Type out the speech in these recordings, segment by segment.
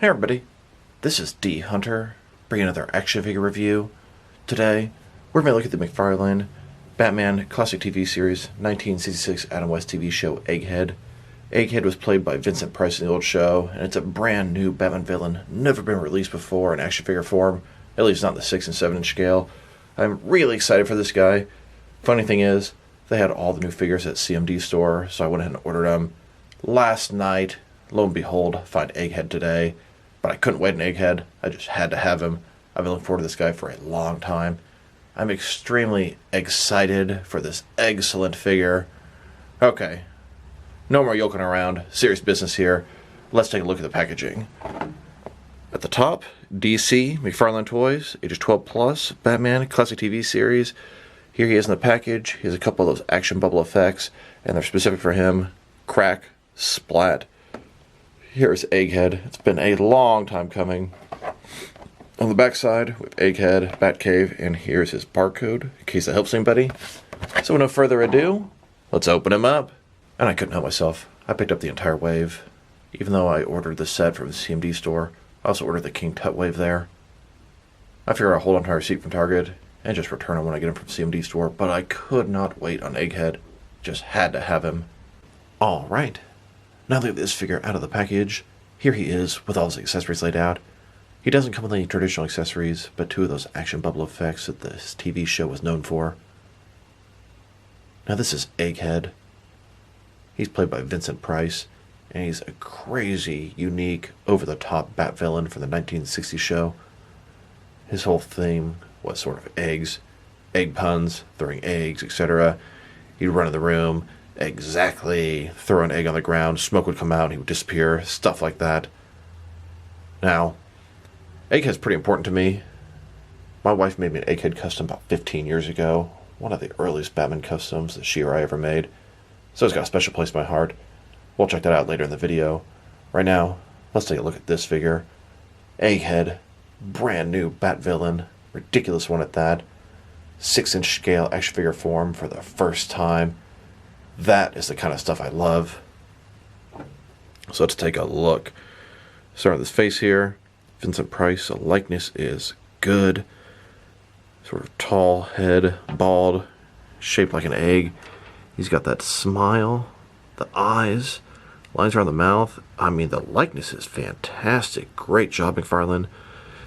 Hey everybody, this is D Hunter, bringing another action figure review. Today, we're going to look at the McFarlane Batman classic TV series 1966 Adam West TV show Egghead. Egghead was played by Vincent Price in the old show, and it's a brand new Batman villain, never been released before in action figure form, at least not in the 6 and 7 inch scale. I'm really excited for this guy. Funny thing is, they had all the new figures at CMD store, so I went ahead and ordered them. Last night, lo and behold, find Egghead today. But I couldn't wait an Egghead. I just had to have him. I've been looking forward to this guy for a long time. I'm extremely excited for this excellent figure. Okay, no more yoking around. Serious business here. Let's take a look at the packaging. At the top, DC, McFarlane Toys, ages 12 plus, Batman, classic TV series. Here he is in the package. He has a couple of those action bubble effects, and they're specific for him. Crack, splat. Here's Egghead. It's been a long time coming. On the back side, we have Egghead, Batcave, and here's his barcode, in case that helps anybody. So with no further ado, let's open him up. And I couldn't help myself. I picked up the entire wave. Even though I ordered the set from the CMD store, I also ordered the King Tut wave there. I figured I'll hold on to my receipt from Target and just return him when I get him from CMD store, but I could not wait on Egghead. Just had to have him. Alright. Now that we have this figure out of the package, here he is with all his accessories laid out. He doesn't come with any traditional accessories, but two of those action bubble effects that this TV show was known for. Now this is Egghead. He's played by Vincent Price, and he's a crazy, unique, over-the-top bat villain from the 1960s show. His whole theme was sort of eggs, egg puns, throwing eggs, etc. He'd run in the room, exactly, throw an egg on the ground, smoke would come out, he would disappear, stuff like that. Now, Egghead's pretty important to me. My wife made me an Egghead custom about 15 years ago, one of the earliest Batman customs that she or I ever made, so it's got a special place in my heart. We'll check that out later in the video. Right now, let's take a look at this figure. Egghead, brand new bat villain, ridiculous one at that, 6-inch scale action figure form for the first time. That is the kind of stuff I love. So let's take a look. Start with his face here. Vincent Price, the likeness is good. Sort of tall head, bald, shaped like an egg. He's got that smile, the eyes, lines around the mouth. I mean, the likeness is fantastic. Great job, McFarlane.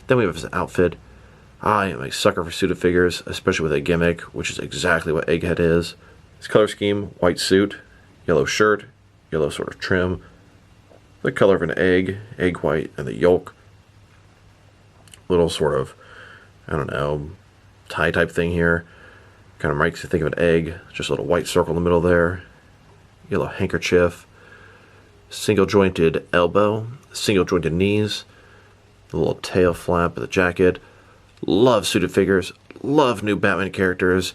Then we have his outfit. I am a sucker for suited figures, especially with a gimmick, which is exactly what Egghead is. His color scheme, white suit, yellow shirt, yellow sort of trim, the color of an egg, egg white, and the yolk. Little sort of, I don't know, tie type thing here. Kind of makes you think of an egg, just a little white circle in the middle there. Yellow handkerchief, single jointed elbow, single jointed knees, the little tail flap of the jacket. Love suited figures, love new Batman characters.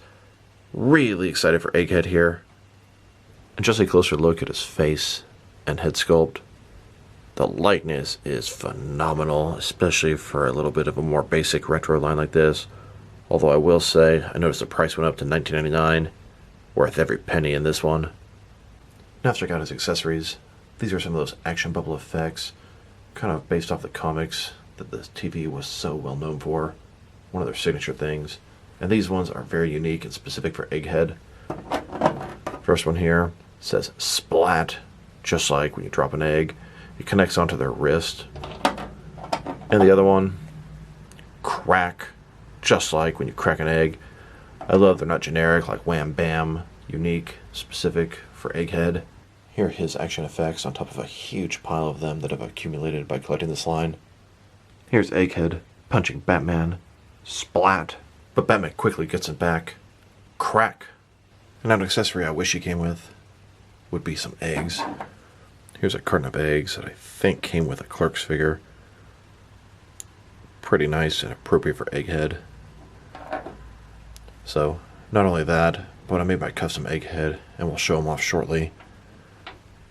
Really excited for Egghead here. And just a closer look at his face and head sculpt. The likeness is phenomenal, especially for a little bit of a more basic retro line like this. Although I will say, I noticed the price went up to $19.99. Worth every penny in this one. Now let's check out his accessories. These are some of those action bubble effects, kind of based off the comics that the TV was so well known for. One of their signature things. And these ones are very unique and specific for Egghead. First one here says splat, just like when you drop an egg. It connects onto their wrist. And the other one, crack, just like when you crack an egg. I love they're not generic like wham bam, unique, specific for Egghead. Here are his action effects on top of a huge pile of them that have accumulated by collecting this line. Here's Egghead punching Batman, splat. But Batman quickly gets it back. Crack. And an accessory I wish he came with would be some eggs. Here's a carton of eggs that I think came with a Clerk's figure. Pretty nice and appropriate for Egghead. So, not only that, but I made my custom Egghead, and we'll show him off shortly.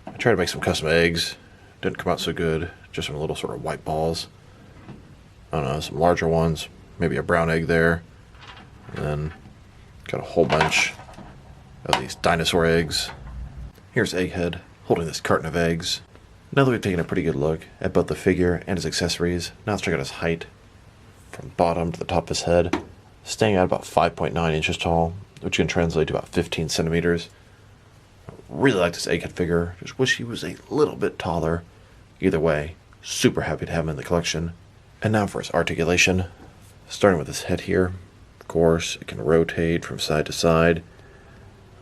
I tried to make some custom eggs. Didn't come out so good. Just some little sort of white balls. I don't know, some larger ones. Maybe a brown egg there. And then got a whole bunch of these dinosaur eggs. Here's Egghead holding this carton of eggs. Now that we've taken a pretty good look at both the figure and his accessories, now let's check out his height from bottom to the top of his head, staying at about 5.9 inches tall, which can translate to about 15 centimeters. I really like this Egghead figure, just wish he was a little bit taller. Either way, super happy to have him in the collection. And now for his articulation, starting with his head here. Of course, it can rotate from side to side,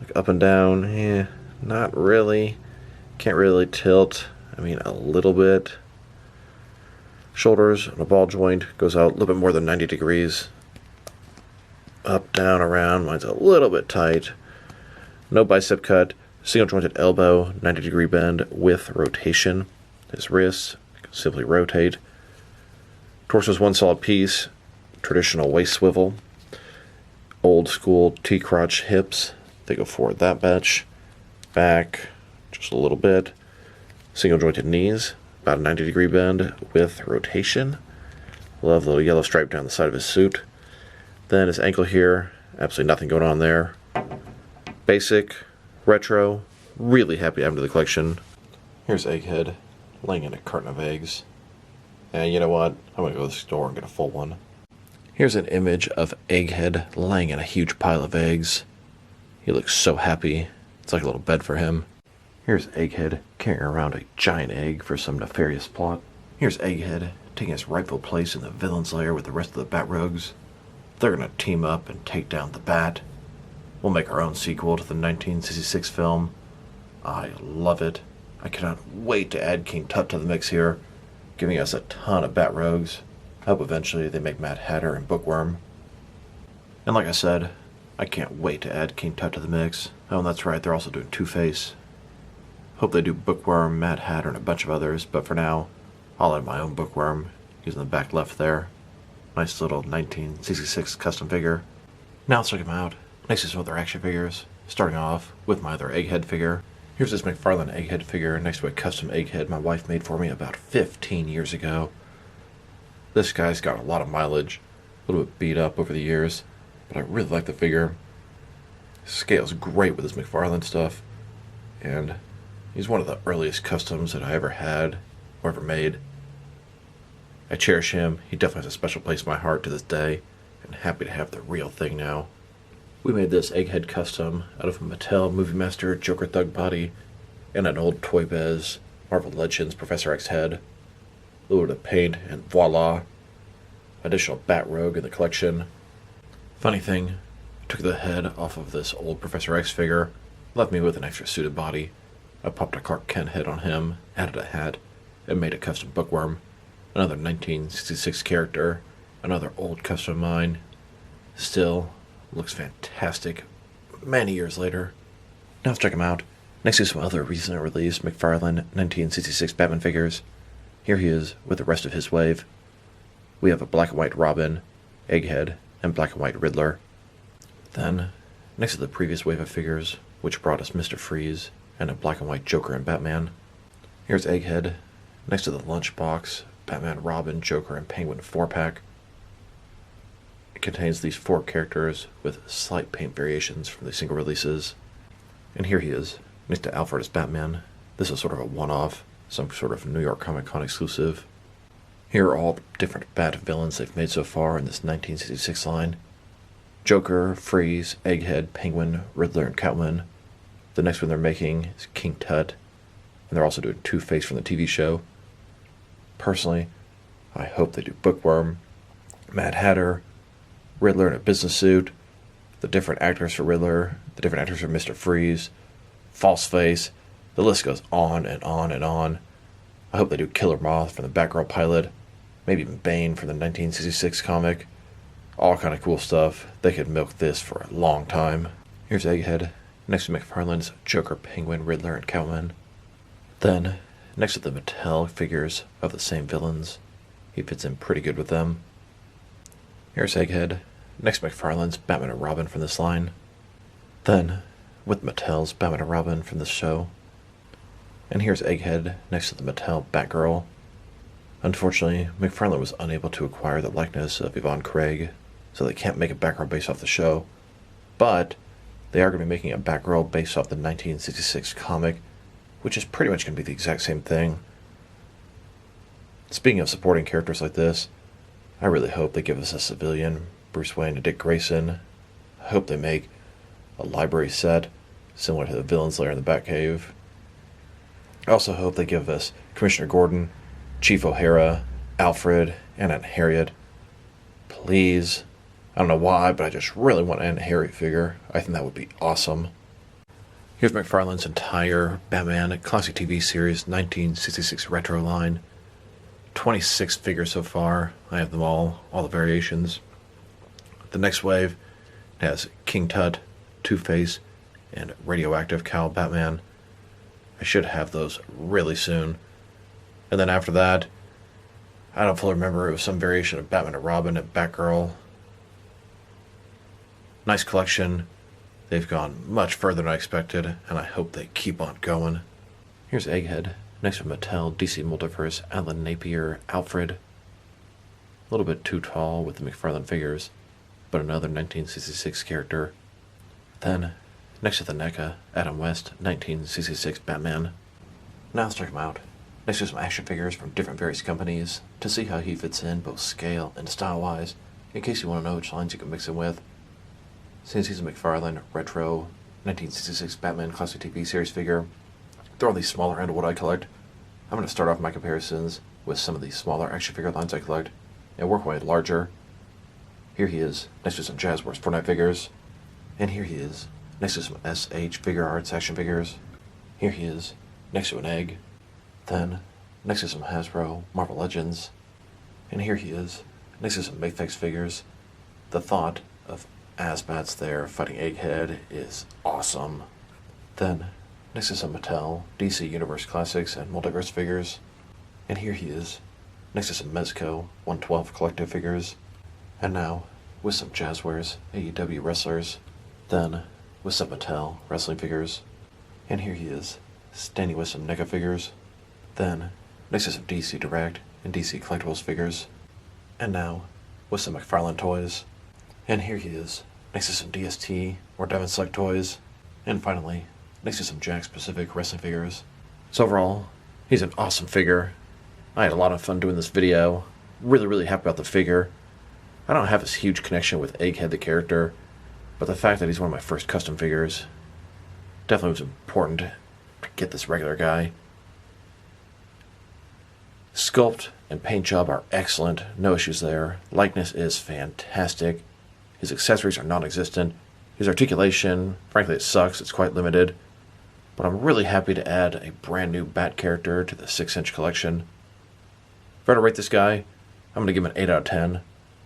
like up and down, not really. Can't really tilt. I mean, a little bit. Shoulders on a ball joint goes out a little bit more than 90 degrees. Up, down, around. Mine's a little bit tight. No bicep cut. Single jointed elbow, 90-degree bend with rotation. His wrists simply rotate. Torso is one solid piece. Traditional waist swivel. Old school T-crotch hips. They go forward that much. Back just a little bit. Single jointed knees, about a 90-degree bend with rotation. Love the little yellow stripe down the side of his suit. Then his ankle here, absolutely nothing going on there. Basic, retro, really happy to have him to the collection. Here's Egghead, laying in a carton of eggs. And you know what? I'm going to go to the store and get a full one. Here's an image of Egghead laying in a huge pile of eggs. He looks so happy. It's like a little bed for him. Here's Egghead carrying around a giant egg for some nefarious plot. Here's Egghead taking his rightful place in the villain's lair with the rest of the Bat Rogues. They're going to team up and take down the Bat. We'll make our own sequel to the 1966 film. I love it. I cannot wait to add King Tut to the mix here, giving us a ton of Bat Rogues. I hope eventually they make Mad Hatter and Bookworm. And like I said, I can't wait to add King Tut to the mix. Oh, and that's right, they're also doing Two-Face. Hope they do Bookworm, Mad Hatter, and a bunch of others, but for now, I'll add my own Bookworm, using the back left there. Nice little 1966 custom figure. Now let's check them out. Next is some other action figures, starting off with my other Egghead figure. Here's this McFarlane Egghead figure next to a custom Egghead my wife made for me about 15 years ago. This guy's got a lot of mileage, a little bit beat up over the years, but I really like the figure. Scales great with his McFarlane stuff, and he's one of the earliest customs that I ever had or ever made. I cherish him. He definitely has a special place in my heart to this day, and happy to have the real thing now. We made this Egghead custom out of a Mattel Movie Master Joker Thug body and an old Toy Biz Marvel Legends Professor X head. A little bit of paint, and voila! Additional Bat Rogue in the collection. Funny thing, I took the head off of this old Professor X figure, left me with an extra suited body. I popped a Clark Kent head on him, added a hat, and made a custom Bookworm. Another 1966 character, another old custom of mine. Still, looks fantastic many years later. Now let's check him out. Next to some other recently released McFarlane 1966 Batman figures. Here he is with the rest of his wave. We have a black and white Robin, Egghead, and black and white Riddler. Then, next to the previous wave of figures, which brought us Mr. Freeze, and a black and white Joker and Batman. Here's Egghead, next to the lunchbox, Batman, Robin, Joker, and Penguin 4-pack. It contains these 4 characters with slight paint variations from the single releases. And here he is, next to Alfred as Batman. This is sort of a one-off, some sort of New York Comic Con exclusive. Here are all the different Bat villains they've made so far in this 1966 line. Joker, Freeze, Egghead, Penguin, Riddler, and Catwoman. The next one they're making is King Tut, and they're also doing Two-Face from the TV show. Personally, I hope they do Bookworm, Mad Hatter, Riddler in a business suit, the different actors for Riddler, the different actors for Mr. Freeze, Falseface. The list goes on and on and on. I hope they do Killer Moth from the Batgirl pilot, maybe even Bane from the 1966 comic. All kind of cool stuff. They could milk this for a long time. Here's Egghead, next to McFarlane's Joker, Penguin, Riddler, and Catwoman. Then, next to the Mattel figures of the same villains, he fits in pretty good with them. Here's Egghead, next to McFarlane's Batman and Robin from this line. Then, with Mattel's Batman and Robin from this show. And here's Egghead next to the Mattel Batgirl. Unfortunately, McFarlane was unable to acquire the likeness of Yvonne Craig, so they can't make a Batgirl based off the show. But they are going to be making a Batgirl based off the 1966 comic, which is pretty much going to be the exact same thing. Speaking of supporting characters like this, I really hope they give us a civilian Bruce Wayne and Dick Grayson. I hope they make a library set similar to the villain's lair in the Batcave. I also hope they give us Commissioner Gordon, Chief O'Hara, Alfred, and Aunt Harriet. Please. I don't know why, but I just really want an Aunt Harriet figure. I think that would be awesome. Here's McFarlane's entire Batman Classic TV Series 1966 retro line. 26 figures so far. I have them all the variations. The next wave has King Tut, Two-Face, and Radioactive Cal Batman. I should have those really soon. And then after that, I don't fully remember, it was some variation of Batman and Robin and Batgirl. Nice collection. They've gone much further than I expected, and I hope they keep on going. Here's Egghead. Next to Mattel, DC Multiverse, Alan Napier, Alfred. A little bit too tall with the McFarlane figures, but another 1966 character. Then, next to the NECA, Adam West, 1966 Batman. Now let's check him out. Next to some action figures from different various companies, to see how he fits in both scale and style-wise, in case you want to know which lines you can mix him with. Since he's a McFarlane Retro 1966 Batman Classic TV Series figure, they're on the smaller end of what I collect. I'm going to start off my comparisons with some of the smaller action figure lines I collect, and work my way larger. Here he is, next to some Jazzwares Fortnite figures. And here he is, next to some SH Figure Arts action figures. Here he is, next to an Egg. Then, next to some Hasbro Marvel Legends. And here he is, next to some Mayfix figures. The thought of Asbats there fighting Egghead is awesome. Then, next to some Mattel, DC Universe Classics, and Multiverse figures. And here he is, next to some Mezco 112 collective figures. And now, with some Jazzwares AEW wrestlers. Then, with some Mattel wrestling figures. And here he is, standing with some NECA figures. Then, next to some DC Direct and DC Collectibles figures. And now, with some McFarlane toys. And here he is, next to some DST or Diamond Select toys. And finally, next to some Jakks Pacific wrestling figures. So overall, he's an awesome figure. I had a lot of fun doing this video. Really happy about the figure. I don't have this huge connection with Egghead the character, but the fact that he's one of my first custom figures definitely was important to get this regular guy. Sculpt and paint job are excellent, no issues there. Likeness is fantastic. His accessories are non-existent. His articulation, frankly it sucks, it's quite limited. But I'm really happy to add a brand new Bat character to the 6-inch collection. If I were to rate this guy, I'm going to give him an 8 out of 10.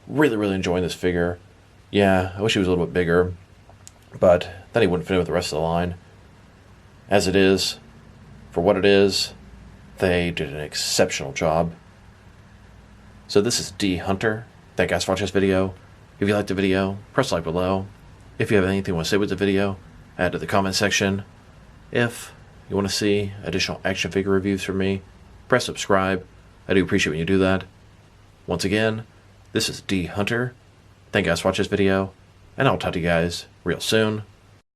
Really enjoying this figure. Yeah, I wish he was a little bit bigger, but then he wouldn't fit in with the rest of the line. As it is, for what it is, they did an exceptional job. So this is D Hunter. Thank you guys for watching this video. If you liked the video, press like below. If you have anything you want to say with the video, add to the comment section. If you want to see additional action figure reviews from me, press subscribe. I do appreciate when you do that. Once again, this is D Hunter. Thank you guys for watching this video, and I'll talk to you guys real soon.